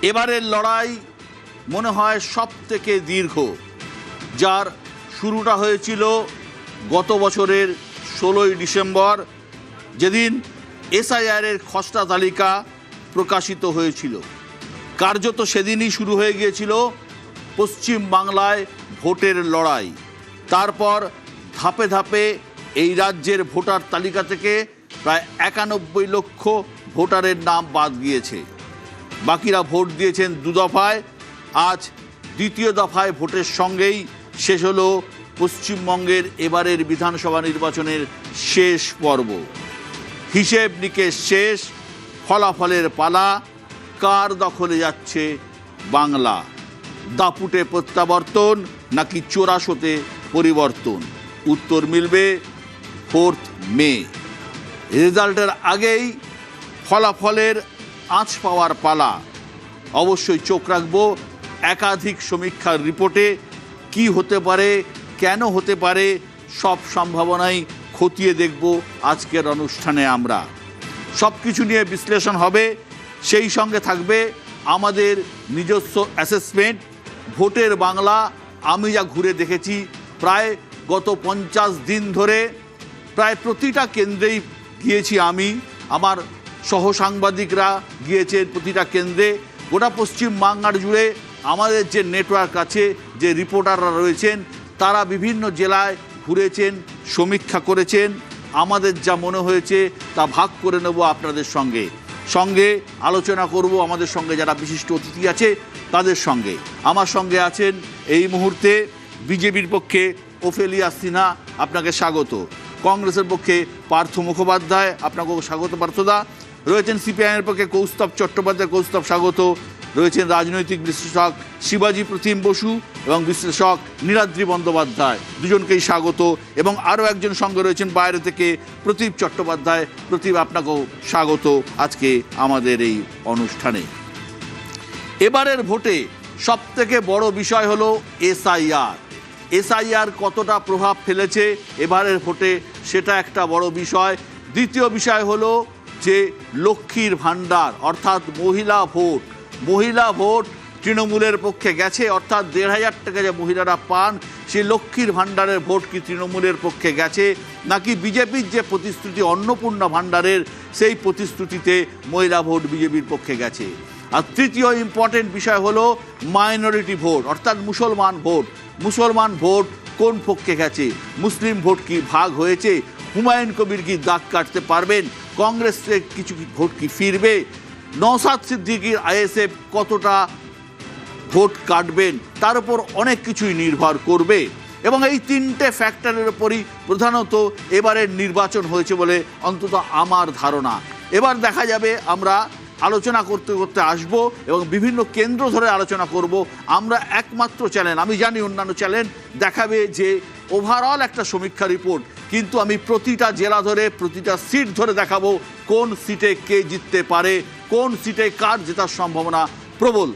এবারের লড়াই মনে হয় সব থেকে দীর্ঘ, যার শুরুটা হয়েছিল গত বছরের 16ই ডিসেম্বর, যেদিন এসআইআরের খসড়া তালিকা প্রকাশিত হয়েছিল। কার্যত সেদিনই শুরু হয়ে গিয়েছিল পশ্চিম বাংলায় ভোটের লড়াই। তারপর ধাপে ধাপে এই রাজ্যের ভোটার তালিকা থেকে প্রায় 91 লক্ষ ভোটারের নাম বাদ গিয়েছে। বাকিরা ভোট দিয়েছেন 2 দফায়। আজ দ্বিতীয় দফায় ভোটের সঙ্গেই শেষ হলো পশ্চিমবঙ্গের এবারের বিধানসভা নির্বাচনের শেষ পর্ব। হিসেব নিকেশ শেষ, ফলাফলের পালা। কার দখলে যাচ্ছে বাংলা? দাপুটে প্রত্যাবর্তন নাকি চোরাশোতে পরিবর্তন? উত্তর মিলবে 4 মে। রেজাল্টের আগেই ফলাফলের আঁচ পাওয়ার পালা। অবশ্যই চোখ রাখবো একাধিক সমীক্ষার রিপোর্টে। কি হতে পারে, কেন হতে পারে, সব সম্ভাবনাই খতিয়ে দেখব আজকের অনুষ্ঠানে। আমরা সব কিছু নিয়ে বিশ্লেষণ হবে, সেই সঙ্গে থাকবে আমাদের নিজস্ব অ্যাসেসমেন্ট। ভোটের বাংলা আমি যা ঘুরে দেখেছি, প্রায় গত 50 দিন ধরে প্রায় প্রতিটা কেন্দ্রেই গিয়েছি আমি, আমার সহসাংবাদিকরা গিয়েছেন প্রতিটা কেন্দ্রে। গোটা পশ্চিম বাংলার জুড়ে আমাদের যে নেটওয়ার্ক আছে, যে রিপোর্টাররা রয়েছেন, তারা বিভিন্ন জেলায় ঘুরেছেন, সমীক্ষা করেছেন। আমাদের যা মনে হয়েছে তা ভাগ করে নেব আপনাদের সঙ্গে। সঙ্গে আলোচনা করব আমাদের সঙ্গে যারা বিশিষ্ট অতিথি আছে তাদের সঙ্গে। আমার সঙ্গে আছেন এই মুহূর্তে বিজেপির পক্ষে ওফেলিয়া সিনহা, আপনাকে স্বাগত। কংগ্রেসের পক্ষে পার্থ মুখোপাধ্যায়, আপনাকেও স্বাগত পার্থদা। রয়েছেন সিপিআইএমের পক্ষে কৌস্তব চট্টোপাধ্যায়, কৌস্তব স্বাগত। রয়েছেন রাজনৈতিক বিশ্লেষক শিবাজি প্রতিম বসু এবং বিশ্লেষক নীলাদ্রি বন্দ্যোপাধ্যায়, দুজনকেই স্বাগত। এবং আরও একজন সঙ্গে রয়েছেন বাইরে থেকে প্রদীপ চট্টোপাধ্যায়। প্রদীপ, আপনাকেও স্বাগত আজকে আমাদের এই অনুষ্ঠানে। এবারের ভোটে সবথেকে বড় বিষয় হলো এসআইআর। এসআইআর কতটা প্রভাব ফেলেছে এবারের ভোটে, সেটা একটা বড় বিষয়। দ্বিতীয় বিষয় হলো যে লক্ষ্মীর ভাণ্ডার, অর্থাৎ মহিলা ভোট। মহিলা ভোট তৃণমূলের পক্ষে গেছে, অর্থাৎ 1,500 টাকা যে মহিলারা পান, সেই লক্ষ্মীর ভাণ্ডারের ভোট কি তৃণমূলের পক্ষে গেছে, নাকি বিজেপির যে প্রতিশ্রুতি অন্নপূর্ণা ভাণ্ডারের, সেই প্রতিশ্রুতিতে মহিলা ভোট বিজেপির পক্ষে গেছে। আর তৃতীয় ইম্পর্টেন্ট বিষয় হলো মাইনরিটি ভোট, অর্থাৎ মুসলমান ভোট। মুসলমান ভোট কোন পক্ষে গেছে? মুসলিম ভোট কি ভাগ হয়েছে? হুমায়ুন কবির কি দাগ কাটতে পারবেন? কংগ্রেসের কিছু ভোট কি ফিরবে? নওশাদ সিদ্দিকীর আইএসএফ কতটা ভোট কাটবেন, তার উপর অনেক কিছুই নির্ভর করবে। এবং এই 3টে ফ্যাক্টরের উপরই প্রধানত এবারের নির্বাচন হয়েছে বলে অন্তত আমার ধারণা। এবার দেখা যাবে, আমরা আলোচনা করতে করতে আসব এবং বিভিন্ন কেন্দ্র ধরে আলোচনা করব। আমরা একমাত্র চ্যানেল, আমি জানি অন্যান্য চ্যানেল দেখাবে যে ওভারঅল একটা সমীক্ষা রিপোর্ট, কিন্তু আমি প্রতিটা জেলা ধরে, প্রতিটা সিট ধরে দেখাবো কোন সিটে কে জিততে পারে, কোন সিটে কার জেতার সম্ভাবনা প্রবল।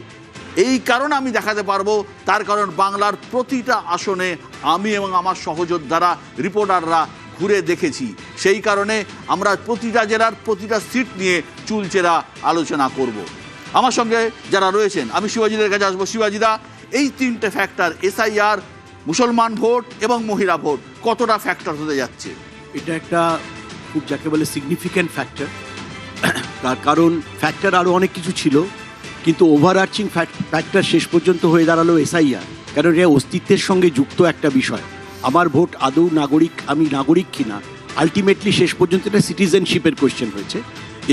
এই কারণে আমি দেখাতে পারবো, তার কারণ বাংলার প্রতিটা আসনে আমি এবং আমার সহযোদ্ধারা, রিপোর্টাররা ঘুরে দেখেছি। সেই কারণে আমরা প্রতিটা জেলার প্রতিটা সিট নিয়ে চুলচেরা আলোচনা করব। আমার সঙ্গে যারা রয়েছেন, আমি শিবাজিদের কাছে আসবো। শিবাজিদা, এই 3টে ফ্যাক্টর, এসআইআর, মুসলমান ভোট এবং মহিলা ভোট, কতটা ফ্যাক্টর হতে যাচ্ছে? এটা একটা খুব যাকে বলে সিগনিফিক্যান্ট ফ্যাক্টর। তার কারণ ফ্যাক্টর আরও অনেক কিছু ছিল, কিন্তু ওভারআর্চিং ফ্যাক্টর শেষ পর্যন্ত হয়ে দাঁড়ালো এসআইআর। কারণ এটা অস্তিত্বের সঙ্গে যুক্ত একটা বিষয়। আমার ভোট আদৌ নাগরিক, আমি নাগরিক কিনা, আলটিমেটলি শেষ পর্যন্ত এটা সিটিজেনশিপের কোয়েশ্চেন হয়েছে।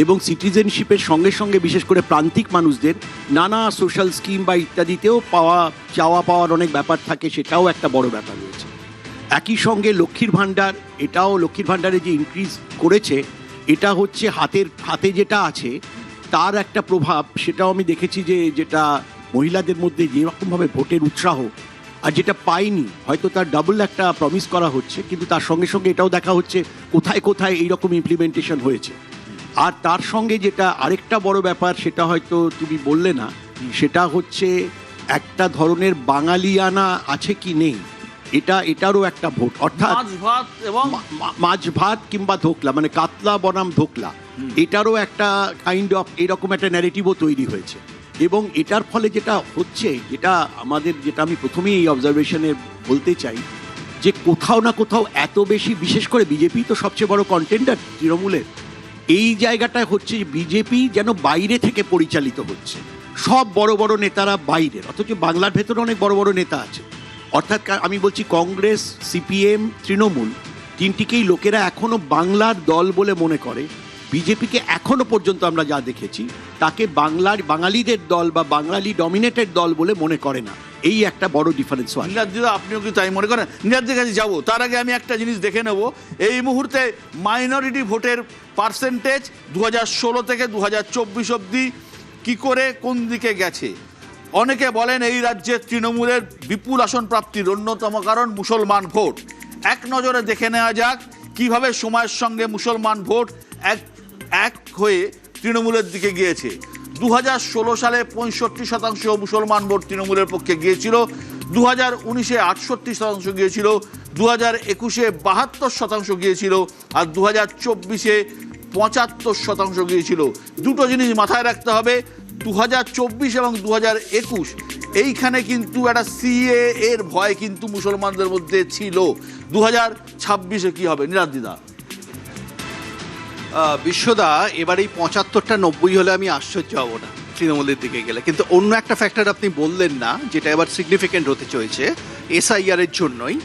এবং সিটিজেনশিপের সঙ্গে সঙ্গে বিশেষ করে প্রান্তিক মানুষদের নানা সোশ্যাল স্কিম বা ইত্যাদিতেও চাওয়া পাওয়ার অনেক ব্যাপার থাকে, সেটাও একটা বড় ব্যাপার রয়েছে। একই সঙ্গে লক্ষ্মীর ভাণ্ডার, এটাও লক্ষ্মীর ভাণ্ডারে যে ইনক্রিজ করেছে, এটা হচ্ছে হাতে যেটা আছে তার একটা প্রভাব। সেটাও আমি দেখেছি যে যেটা মহিলাদের মধ্যে যেরকমভাবে ভোটের উৎসাহ, আর যেটা পাইনি হয়তো তার ডাবল একটা প্রমিস করা হচ্ছে, কিন্তু তার সঙ্গে সঙ্গে এটাও দেখা হচ্ছে কোথায় কোথায় এইরকম ইমপ্লিমেন্টেশন হয়েছে। আর তার সঙ্গে যেটা আরেকটা বড় ব্যাপার, সেটা হয়তো তুমি বললে না, সেটা হচ্ছে একটা ধরনের বাঙালিয়ানা আছে কি নেই, এটারও একটা ভোট। অর্থাৎ মাছ ভাত কিংবা ধোকলা, মানে কাতলা বনাম ধোকলা, এটারও একটা কাইন্ড অফ এরকম একটা ন্যারেটিভও তৈরি হয়েছে। এবং এটার ফলে যেটা হচ্ছে, যেটা আমি প্রথমেই এই অবজারভেশনে বলতে চাই, যে কোথাও না কোথাও এত বেশি, বিশেষ করে বিজেপি তো সবচেয়ে বড় কন্টেন্ডার তৃণমূলের, এই জায়গাটায় হচ্ছে বিজেপি যেন বাইরে থেকে পরিচালিত হচ্ছে। সব বড় বড় নেতারা বাইরের, অথচ বাংলার ভেতরে অনেক বড় বড় নেতা আছে। অর্থাৎ আমি বলছি কংগ্রেস, সিপিএম, তৃণমূল তিনটিকেই লোকেরা এখনো বাংলার দল বলে মনে করে। বিজেপিকে এখনো পর্যন্ত আমরা যা দেখেছি তাকে বাঙালিদের দল বা বাঙালি ডমিনেটেড দল বলে মনে করে না। এই একটা বড় ডিফারেন্স হয়। নীলাদ্রিদা, আপনিও কি তাই মনে করেন? নীলাদ্রির কাছে যাবো, তার আগে আমি একটা জিনিস দেখে নেব। এই মুহূর্তে মাইনরিটি ভোটের পার্সেন্টেজ 2016 থেকে 2024 অবধি কি করে কোন দিকে গেছে। অনেকে বলেন এই রাজ্যে তৃণমূলের বিপুল আসন প্রাপ্তির অন্যতম কারণ মুসলমান ভোট। এক নজরে দেখে নেওয়া যাক কিভাবে সময়ের সঙ্গে মুসলমান ভোট এক হয়ে তৃণমূলের দিকে গিয়েছে। 2016 সালে 65% মুসলমান ভোট তৃণমূলের পক্ষে গিয়েছিল, 2019-এ 68% গিয়েছিল, 2021-এ 72% গিয়েছিল, আর 2024-এ 75% গিয়েছিল। দুটো জিনিস মাথায় রাখতে হবে, 2024 এবং 2021 এইখানে কিন্তু একটা সিএ এর ভয় কিন্তু মুসলমানদের মধ্যে ছিল। 2026-এ কি হবে নীলাদ্রিদা? বিশ্বদা, এবার এই 75টা 90 হলে আমি আশ্চর্য হব না তৃণমূলের দিকে গেলে। কিন্তু অন্য একটা ফ্যাক্টর আপনি বললেন না, যেটা এবার সিগনিফিকেন্ট হতে চলেছে এসআইআর এর জন্যই,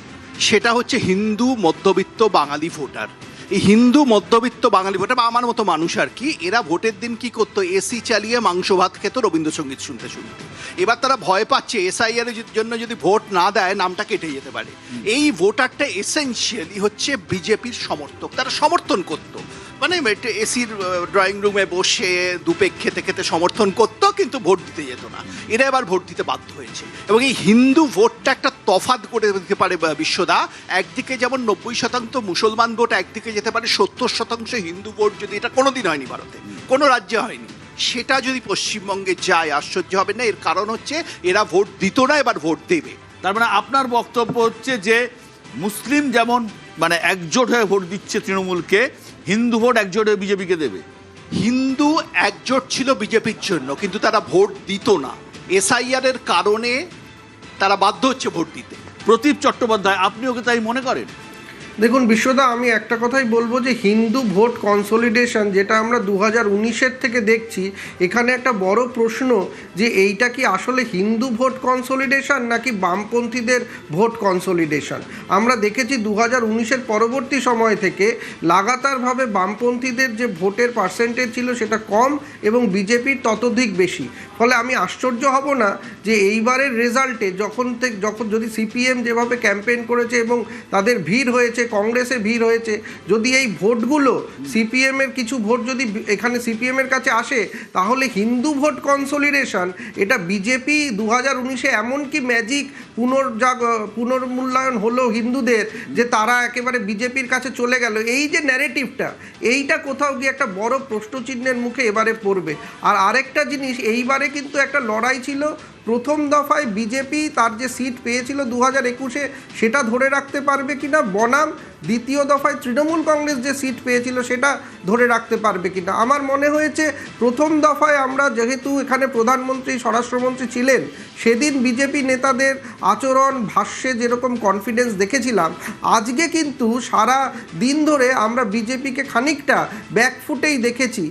সেটা হচ্ছে হিন্দু মধ্যবিত্ত বাঙালি ভোটার। এই হিন্দু মধ্যবিত্ত বাঙালি ভোটার বা আমার মতো মানুষ আর কি, এরা ভোটের দিন কি করতো, এসি চালিয়ে মাংস ভাত খেত রবীন্দ্রসঙ্গীত শুনতে শুনতে। এবার তারা ভয় পাচ্ছে এসআইআর এর জন্য যদি ভোট না দেয় নামটা কেটে যেতে পারে। এই ভোটারটা এসেনশিয়ালি হচ্ছে বিজেপির সমর্থক, তারা সমর্থন করতো, মানে এসির ড্রয়িং রুমে বসে দুপেক খেতে খেতে সমর্থন করতো, কিন্তু ভোট দিতে যেত না। এরা এবার ভোট দিতে বাধ্য হয়েছে। এবং এই হিন্দু ভোটটা একটা তফাৎ করে দিতে পারে বিশ্বদা। একদিকে যেমন 90% মুসলমান ভোট, একদিকে যেতে পারে 70% হিন্দু ভোট। যদি এটা কোনোদিন হয়নি ভারতে, কোনো রাজ্যে হয়নি, সেটা যদি পশ্চিমবঙ্গে যায় আশ্চর্য হবে না। এর কারণ হচ্ছে এরা ভোট দিত না, এবার ভোট দেবে। তার মানে আপনার বক্তব্য হচ্ছে যে মুসলিম যেমন মানে একজোট হয়ে ভোট দিচ্ছে তৃণমূলকে, হিন্দু ভোট একজোট হয়ে বিজেপিকে দেবে। হিন্দু একজোট ছিল বিজেপির জন্য, কিন্তু তারা ভোট দিত না। এসআইআর এর কারণে তারা বাধ্য হচ্ছে ভোট দিতে। প্রদীপ চট্টোপাধ্যায়, আপনিও কি তাই মনে করেন? দেখুন বিশ্বদা, আমি একটা কথাই বলবো যে হিন্দু ভোট কনসলিডেশন যেটা আমরা 2019-এর থেকে দেখছি, এখানে একটা বড় প্রশ্ন যে এইটা কি আসলে হিন্দু ভোট কনসলিডেশন নাকি বামপন্থীদের ভোট কনসলিডেশন। আমরা দেখেছি 2019-এর পরবর্তী সময় থেকে লাগাতারভাবে বামপন্থীদের যে ভোটের পার্সেন্টেজ ছিল সেটা কম এবং বিজেপির ততোধিক বেশি। ফলে আমি আশ্চর্য হব না যে এইবারের রেজাল্টে যখন যদি সিপিএম যেভাবে ক্যাম্পেইন করেছে এবং তাদের ভিড় হয়েছে, কংগ্রেসে ভিড় হয়েছে, যদি এই ভোটগুলো সিপিএমের কিছু ভোট যদি এখানে সিপিএমের কাছে আসে, তাহলে হিন্দু ভোট কনসলিডেশন এটা বিজেপি 2019-এ এমনকি ম্যাজিক পুনর্মূল্যায়ন হলো হিন্দুদের, যে তারা একেবারে বিজেপির কাছে চলে গেল। এই যে ন্যারেটিভটা, এইটা কোথাও গিয়ে একটা বড় প্রশ্নচিহ্নের মুখে এবারে পড়বে। আর আরেকটা জিনিস, এইবারে কিন্তু একটা লড়াই ছিল। প্রথম দফায় বিজেপি তার যে সিট পেয়েছিল 2021-এ সেটা ধরে রাখতে পারবে কিনা বনাম দ্বিতীয় দফায় তৃণমূল কংগ্রেস যে সিট পেয়েছিল সেটা ধরে রাখতে পারবে কিনা। আমার মনে হয়েছে প্রথম দফায় আমরা যেহেতু এখানে প্রধানমন্ত্রী স্বরাষ্ট্রমন্ত্রী ছিলেন, সেদিন বিজেপি নেতাদের আচরণ ভাষ্যে যেরকম কনফিডেন্স দেখেছিলাম, আজকে কিন্তু সারা দিন ধরে আমরা বিজেপিকে খানিকটা ব্যাকফুটেই দেখেছি।